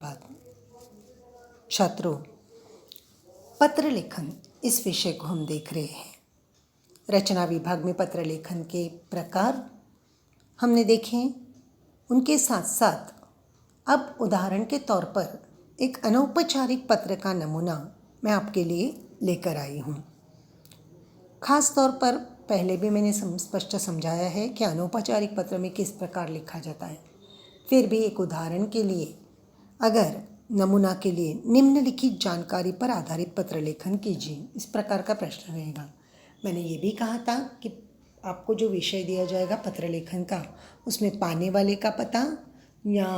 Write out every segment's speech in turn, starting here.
बात। छात्रों, पत्र लेखन इस विषय को हम देख रहे हैं। रचना विभाग में पत्र लेखन के प्रकार हमने देखे, उनके साथ साथ अब उदाहरण के तौर पर एक अनौपचारिक पत्र का नमूना मैं आपके लिए लेकर आई हूँ। खास तौर पर पहले भी मैंने स्पष्ट समझाया है कि अनौपचारिक पत्र में किस प्रकार लिखा जाता है। फिर भी एक उदाहरण के लिए अगर नमूना के लिए निम्नलिखित जानकारी पर आधारित पत्र लेखन कीजिए, इस प्रकार का प्रश्न रहेगा। मैंने ये भी कहा था कि आपको जो विषय दिया जाएगा पत्र लेखन का, उसमें पाने वाले का पता या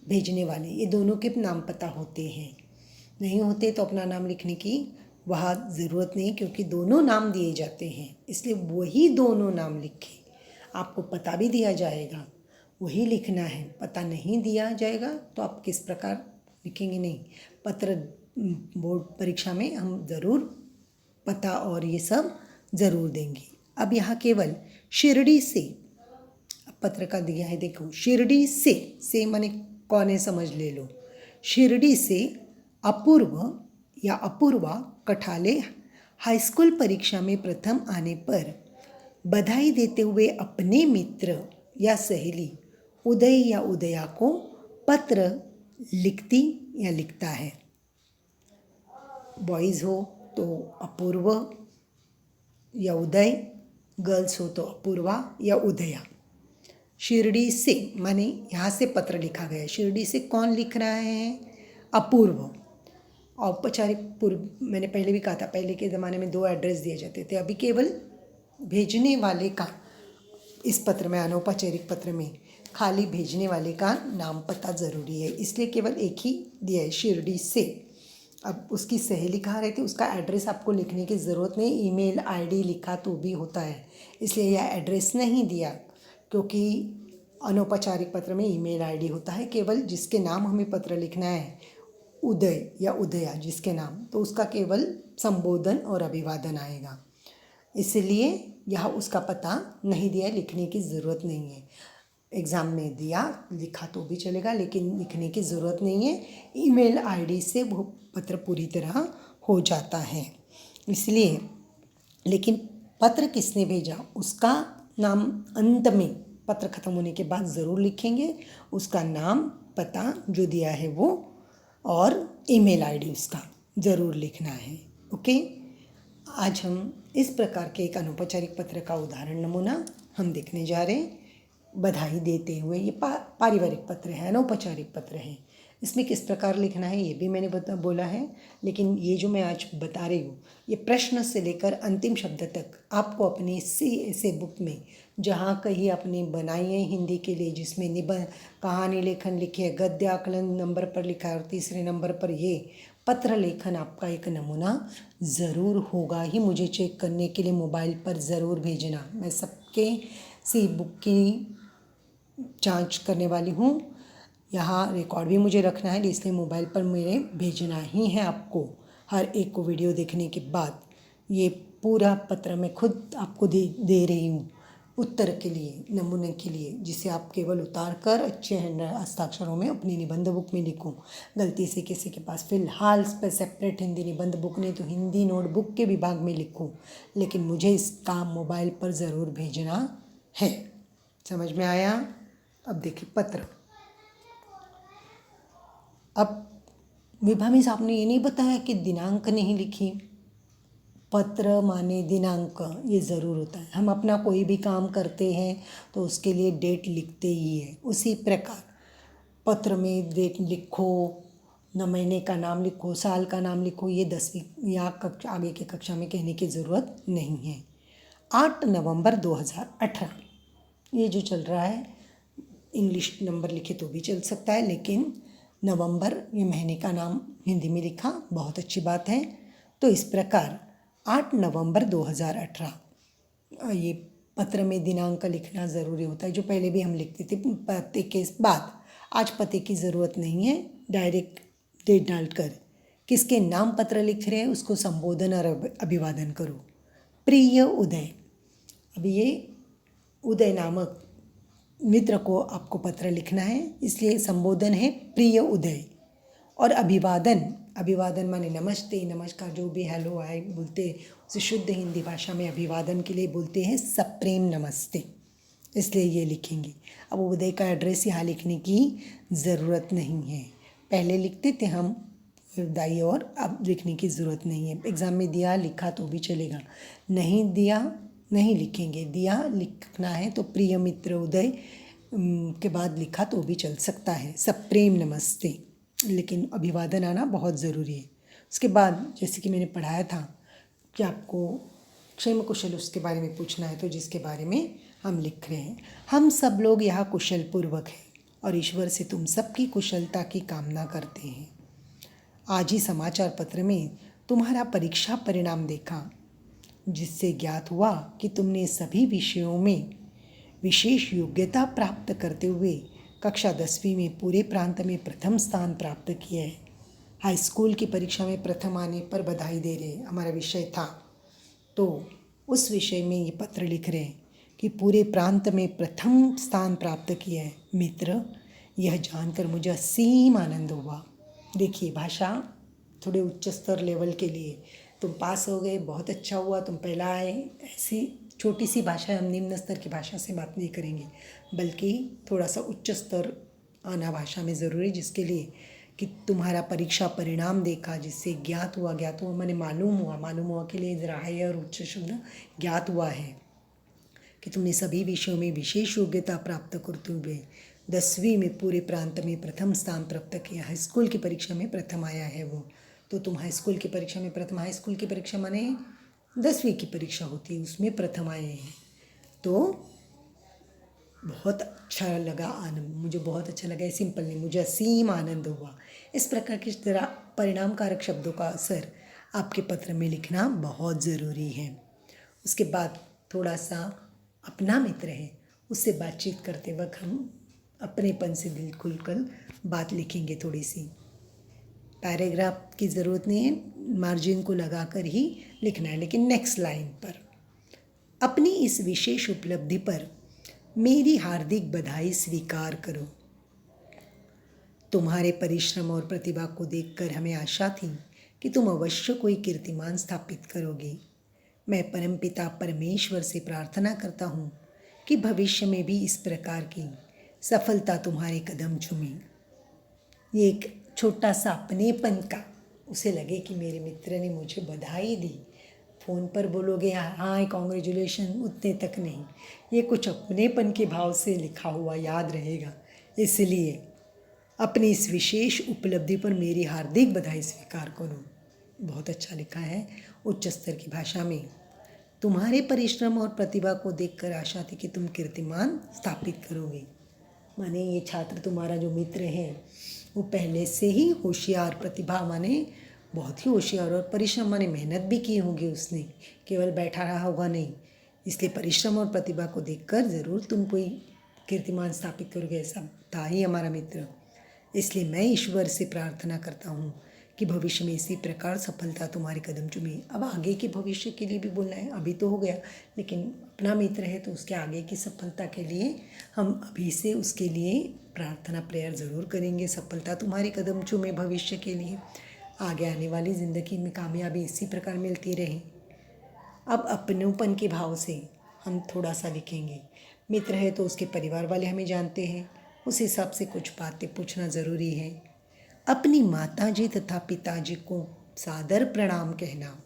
भेजने वाले, ये दोनों के नाम पता होते हैं। नहीं होते तो अपना नाम लिखने की वहाँ ज़रूरत नहीं, क्योंकि दोनों नाम दिए जाते हैं, इसलिए वही दोनों नाम लिखें। आपको पता भी दिया जाएगा, वही लिखना है। पता नहीं दिया जाएगा तो आप किस प्रकार लिखेंगे? नहीं, पत्र बोर्ड परीक्षा में हम ज़रूर पता और ये सब ज़रूर देंगे। अब यहाँ केवल शिरडी से पत्र का दिया है, देखो, शिरडी से माने कौन है समझ ले लो। शिरडी से अपूर्व या अपूर्वा कठाले हाई स्कूल परीक्षा में प्रथम आने पर बधाई देते हुए अपने मित्र या सहेली उदय या उदया को पत्र लिखती या लिखता है। बॉयज़ हो तो अपूर्व या उदय, गर्ल्स हो तो अपूर्वा या उदया। शिरडी से माने यहाँ से पत्र लिखा गया है। शिरडी से कौन लिख रहा है? अपूर्व। औपचारिक पूर्व मैंने पहले भी कहा था, पहले के ज़माने में 2 एड्रेस दिए जाते थे, अभी केवल भेजने वाले का, इस पत्र में अनौपचारिक पत्र में खाली भेजने वाले का नाम पता ज़रूरी है, इसलिए केवल एक ही दिया है, शिरडी से। अब उसकी सहेली कहाँ रहती है, उसका एड्रेस आपको लिखने की ज़रूरत नहीं, ईमेल आईडी लिखा तो भी होता है, इसलिए यह एड्रेस नहीं दिया, क्योंकि अनौपचारिक पत्र में ईमेल आईडी होता है। केवल जिसके नाम हमें पत्र लिखना है, उदय या उदया जिसके नाम, तो उसका केवल संबोधन और अभिवादन आएगा, इसलिए यहाँ उसका पता नहीं दिया, लिखने की ज़रूरत नहीं है। एग्ज़ाम में दिया, लिखा तो भी चलेगा, लेकिन लिखने की ज़रूरत नहीं है। ईमेल आईडी से वो पत्र पूरी तरह हो जाता है, इसलिए। लेकिन पत्र किसने भेजा उसका नाम अंत में, पत्र ख़त्म होने के बाद ज़रूर लिखेंगे, उसका नाम पता जो दिया है वो, और ईमेल आईडी उसका ज़रूर लिखना है। ओके, आज हम इस प्रकार के एक अनौपचारिक पत्र का उदाहरण नमूना हम देखने जा रहे हैं। बधाई देते हुए, ये पारिवारिक पत्र है, अनौपचारिक पत्र है। इसमें किस प्रकार लिखना है ये भी मैंने बोला है, लेकिन ये जो मैं आज बता रही हूँ, ये प्रश्न से लेकर अंतिम शब्द तक आपको अपनी ऐसे बुक में, जहाँ कहीं आपने बनाई है हिंदी के लिए, जिसमें निबंध, कहानी लेखन लिखी है, गद्य आकलन नंबर पर लिखा है, और तीसरे नंबर पर ये पत्र लेखन आपका एक नमूना ज़रूर होगा ही। मुझे चेक करने के लिए मोबाइल पर ज़रूर भेजना, मैं सबके सी बुक की जांच करने वाली हूँ। यहाँ रिकॉर्ड भी मुझे रखना है, इसलिए मोबाइल पर मेरे भेजना ही है आपको। हर एक को वीडियो देखने के बाद ये पूरा पत्र मैं खुद आपको दे रही हूँ उत्तर के लिए, नमूने के लिए, जिसे आप केवल उतार कर अच्छे हस्ताक्षरों में अपनी निबंध बुक में लिखो। गलती से किसी के पास फ़िलहाल सेपरेट हिंदी निबंध बुक नहीं तो हिंदी नोटबुक के विभाग में लिखो, लेकिन मुझे इसका मोबाइल पर ज़रूर भेजना है। समझ में आया? अब देखिए पत्र। अब विभा मिस आपने ये नहीं बताया कि दिनांक नहीं लिखी। पत्र माने दिनांक, ये ज़रूर होता है। हम अपना कोई भी काम करते हैं तो उसके लिए डेट लिखते ही है, उसी प्रकार पत्र में डेट लिखो, न महीने का नाम लिखो, साल का नाम लिखो, ये 10वीं या आगे की कक्षा में कहने की ज़रूरत नहीं है। 8 नवंबर 2018 ये जो चल रहा है, इंग्लिश नंबर लिखे तो भी चल सकता है, लेकिन नवंबर ये महीने का नाम हिंदी में लिखा, बहुत अच्छी बात है। तो इस प्रकार 8 नवंबर 2018 ये पत्र में दिनांक लिखना ज़रूरी होता है, जो पहले भी हम लिखते थे पते के बाद। आज पते की ज़रूरत नहीं है, डायरेक्ट डेट डालकर किसके नाम पत्र लिख रहे हैं उसको संबोधन और अभिवादन करो। प्रिय उदय, अब ये उदय नामक मित्र को आपको पत्र लिखना है, इसलिए संबोधन है प्रिय उदय। और अभिवादन, अभिवादन माने नमस्ते, नमस्कार, जो भी हेलो हाय बोलते हैं उसे शुद्ध हिंदी भाषा में अभिवादन के लिए बोलते हैं सप्रेम नमस्ते, इसलिए ये लिखेंगे। अब उदय का एड्रेस यहाँ लिखने की ज़रूरत नहीं है, पहले लिखते थे हम दाई, और अब लिखने की ज़रूरत नहीं है। एग्ज़ाम में दिया लिखा तो भी चलेगा, नहीं दिया नहीं लिखेंगे, दिया लिखना है तो प्रिय मित्र उदय के बाद लिखा तो भी चल सकता है, सप्रेम नमस्ते, लेकिन अभिवादन आना बहुत ज़रूरी है। उसके बाद जैसे कि मैंने पढ़ाया था कि आपको क्षेम कुशल उसके बारे में पूछना है, तो जिसके बारे में हम लिख रहे हैं, हम सब लोग यहाँ कुशल पूर्वक हैं और ईश्वर से तुम सबकी कुशलता की कामना करते हैं। आज ही समाचार पत्र में तुम्हारा परीक्षा परिणाम देखा, जिससे ज्ञात हुआ कि तुमने सभी विषयों में विशेष योग्यता प्राप्त करते हुए कक्षा 10वीं में पूरे प्रांत में प्रथम स्थान प्राप्त किया है। हाई स्कूल की परीक्षा में प्रथम आने पर बधाई दे रहे, हमारा विषय था, तो उस विषय में ये पत्र लिख रहे हैं कि पूरे प्रांत में प्रथम स्थान प्राप्त किया है। मित्र, यह जानकर मुझे असीम आनंद हुआ। देखिए, भाषा थोड़े उच्च स्तर लेवल के लिए, तुम पास हो गए, बहुत अच्छा हुआ, तुम पहला आए, ऐसी छोटी सी भाषा, हम निम्न स्तर की भाषा से बात नहीं करेंगे, बल्कि थोड़ा सा उच्च स्तर आना भाषा में ज़रूरी, जिसके लिए कि तुम्हारा परीक्षा परिणाम देखा, जिससे ज्ञात हुआ, ज्ञात हुआ मैंने मालूम हुआ, मालूम हुआ के लिए इधर हाई और उच्च शब्द ज्ञात हुआ है कि तुमने सभी विषयों में विशेष योग्यता प्राप्त करते हुए 10वीं में पूरे प्रांत में प्रथम स्थान प्राप्त किया। हाई स्कूल की परीक्षा में प्रथम आया है वो, तो तुम हाई स्कूल की परीक्षा में प्रथम, हाई स्कूल की परीक्षा माने 10वीं की परीक्षा होती है, उसमें प्रथम आए हैं, तो बहुत अच्छा लगा, आनंद, मुझे बहुत अच्छा लगा, सिंपल नहीं, मुझे असीम आनंद हुआ। इस प्रकार की तरह परिणामकारक शब्दों का असर आपके पत्र में लिखना बहुत ज़रूरी है। उसके बाद थोड़ा सा अपना मित्र है, उससे बातचीत करते वक्त हम अपनेपन से दिल खुलकर बात लिखेंगे, थोड़ी सी पैराग्राफ की ज़रूरत नहीं है, मार्जिन को लगाकर ही लिखना है, लेकिन नेक्स्ट लाइन पर अपनी इस विशेष उपलब्धि पर मेरी हार्दिक बधाई स्वीकार करो। तुम्हारे परिश्रम और प्रतिभा को देखकर हमें आशा थी कि तुम अवश्य कोई कीर्तिमान स्थापित करोगे। मैं परमपिता परमेश्वर से प्रार्थना करता हूँ कि भविष्य में भी इस प्रकार की सफलता तुम्हारे कदम चूमे। ये एक छोटा सा अपनेपन का, उसे लगे कि मेरे मित्र ने मुझे बधाई दी, फ़ोन पर बोलोगे हाँ कॉन्ग्रेचुलेशन, उतने तक नहीं, ये कुछ अपनेपन के भाव से लिखा हुआ याद रहेगा, इसलिए अपनी इस विशेष उपलब्धि पर मेरी हार्दिक बधाई स्वीकार करो। बहुत अच्छा लिखा है उच्च स्तर की भाषा में। तुम्हारे परिश्रम और प्रतिभा को देखकर आशा थी कि तुम कीर्तिमान स्थापित करोगे, माने ये छात्र तुम्हारा जो मित्र है वो पहले से ही होशियार, प्रतिभा माने बहुत ही होशियार, और परिश्रम माने मेहनत भी की होगी उसने, केवल बैठा रहा होगा नहीं, इसलिए परिश्रम और प्रतिभा को देखकर ज़रूर तुम कोई कीर्तिमान स्थापित करोगे, ऐसा था ही हमारा मित्र। इसलिए मैं ईश्वर से प्रार्थना करता हूँ कि भविष्य में इसी प्रकार सफलता तुम्हारे कदम चूमे। अब आगे के भविष्य के लिए भी बोलना है, अभी तो हो गया, लेकिन अपना मित्र है तो उसके आगे की सफलता के लिए हम अभी से उसके लिए प्रार्थना प्रेयर ज़रूर करेंगे, सफलता तुम्हारे कदम चूमे भविष्य के लिए, आगे आने वाली ज़िंदगी में कामयाबी इसी प्रकार मिलती रहे। अब अपनोपन के भाव से हम थोड़ा सा लिखेंगे। मित्र है तो उसके परिवार वाले हमें जानते हैं, उस हिसाब से कुछ बातें पूछना ज़रूरी है। अपनी माताजी तथा पिताजी को सादर प्रणाम कहना,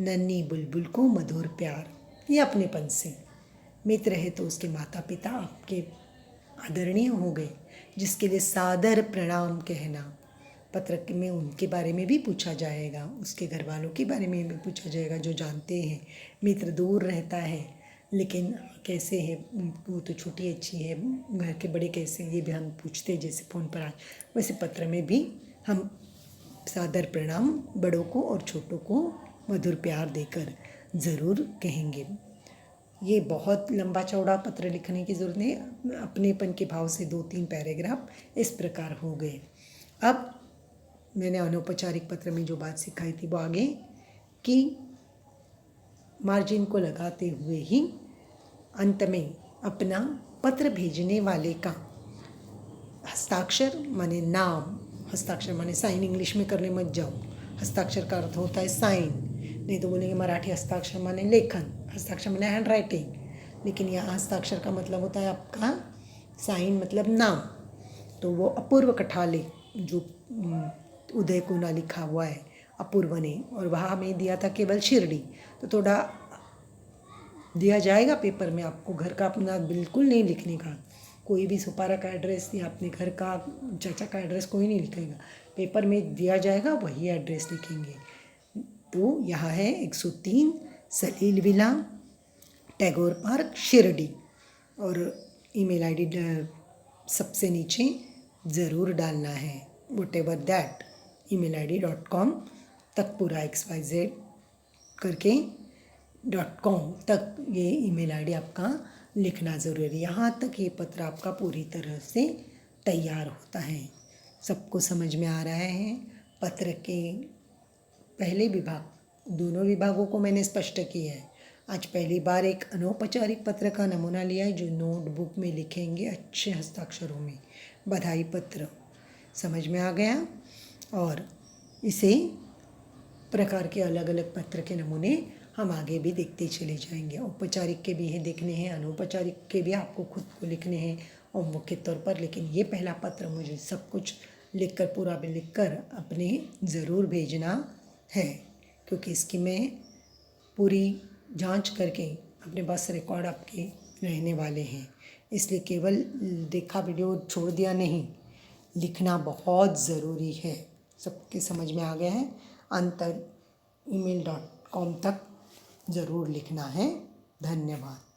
नन्ही बुलबुल को मधुर प्यार, ये अपनेपन से। मित्र है तो उसके माता पिता आपके आदरणीय हो गए, जिसके लिए सादर प्रणाम कहना। पत्र में उनके बारे में भी पूछा जाएगा, उसके घर वालों के बारे में भी पूछा जाएगा जो जानते हैं। मित्र दूर रहता है लेकिन कैसे है, वो तो छोटी अच्छी है, घर के बड़े कैसे, ये भी हम पूछते हैं जैसे फ़ोन पर आज, वैसे पत्र में भी हम सादर प्रणाम बड़ों को और छोटों को मधुर प्यार देकर ज़रूर कहेंगे। ये बहुत लंबा चौड़ा पत्र लिखने की ज़रूरत नहीं, अपनेपन के भाव से 2-3 पैराग्राफ इस प्रकार हो गए। अब मैंने अनौपचारिक पत्र में जो बात सिखाई थी वो आगे कि मार्जिन को लगाते हुए ही अंत में अपना पत्र भेजने वाले का हस्ताक्षर माने नाम, हस्ताक्षर माने साइन, इंग्लिश में करने मत जाओ। हस्ताक्षर का अर्थ होता है साइन, नहीं तो बोलेंगे मराठी हस्ताक्षर माने लेखन, हस्ताक्षर माने हैंड राइटिंग, लेकिन यहाँ हस्ताक्षर का मतलब होता है आपका साइन मतलब नाम। तो वो अपूर्व कठाले जो उदय कुना लिखा हुआ है अपूर्व ने, और वहाँ हमें दिया था केवल शिरडी, तो थोड़ा दिया जाएगा पेपर में आपको घर का अपना बिल्कुल नहीं लिखने का, कोई भी सुपारा का एड्रेस या अपने घर का चाचा का एड्रेस कोई नहीं लिखेगा, पेपर में दिया जाएगा वही एड्रेस लिखेंगे। तो यहाँ है 103 सलील विला, टैगोर पार्क, शिरडी, और ईमेल आईडी सबसे नीचे ज़रूर डालना है, whatever that email.id.com तक पूरा XYZ करके .com तक ये ईमेल आईडी आपका लिखना ज़रूरी। यहाँ तक ये पत्र आपका पूरी तरह से तैयार होता है। सबको समझ में आ रहा है? पत्र के पहले विभाग, दोनों विभागों को मैंने स्पष्ट किया है। आज पहली बार एक अनौपचारिक पत्र का नमूना लिया है जो नोटबुक में लिखेंगे अच्छे हस्ताक्षरों में। बधाई पत्र समझ में आ गया, और इसे प्रकार के अलग अलग पत्र के नमूने हम आगे भी देखते चले जाएंगे। औपचारिक के भी है देखने हैं, अनौपचारिक के भी आपको खुद को लिखने हैं होमवर्क के तौर पर, लेकिन ये पहला पत्र मुझे सब कुछ लिखकर पूरा भी लिखकर अपने ज़रूर भेजना है, क्योंकि इसकी मैं पूरी जांच करके अपने पास रिकॉर्ड आपके रहने वाले हैं। इसलिए केवल देखा वीडियो छोड़ दिया नहीं, लिखना बहुत ज़रूरी है। सबके समझ में आ गया है? अंतर email.com तक ज़रूर लिखना है। धन्यवाद।